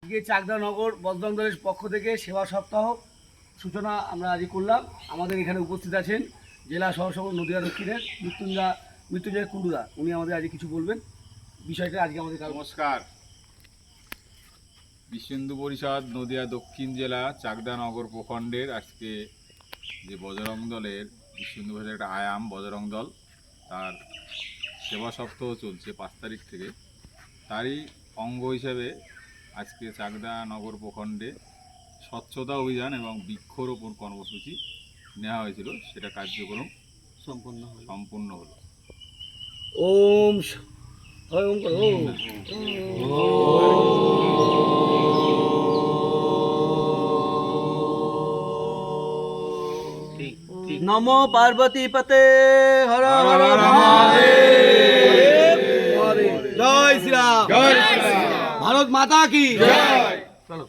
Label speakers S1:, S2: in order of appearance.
S1: আজকে চাকদা নগর বজরং দলের পক্ষ থেকে সেবা সপ্তাহ সূচনা আমরা আজই করলাম। আমাদের এখানে উপস্থিত আছেন জেলা সহসভাপতি নদিয়া দক্ষিণের মৃত্যুঞ্জয় কুণ্ডুদা। উনি আমাদের আজকে কিছু বলবেন বিষয়টা। আজকে আমাদের
S2: নমস্কার। বিশ্ব হিন্দু পরিষদ নদিয়া দক্ষিণ জেলা চাকদা নগর প্রখণ্ডের আজকে যে বজরং দলের বিশ্ব হিন্দু পরিষদের একটা আয়াম বজরং দল, তার সেবা সপ্তাহ চলছে 5 তারিখ থেকে। তারই অঙ্গ হিসাবে আজকে চাকদা নগর প্রখণ্ডে স্বচ্ছতা অভিযান এবং বৃক্ষরোপণ কর্মসূচি নেওয়া হয়েছিল। সেটা কার্যক্রম সম্পূর্ণ হলো।
S1: ওম ওম নমো পার্বতী পতে হর হর মহাদেব। জয় শ্রীরাম, ভারত মাতা কি জয়। চলো।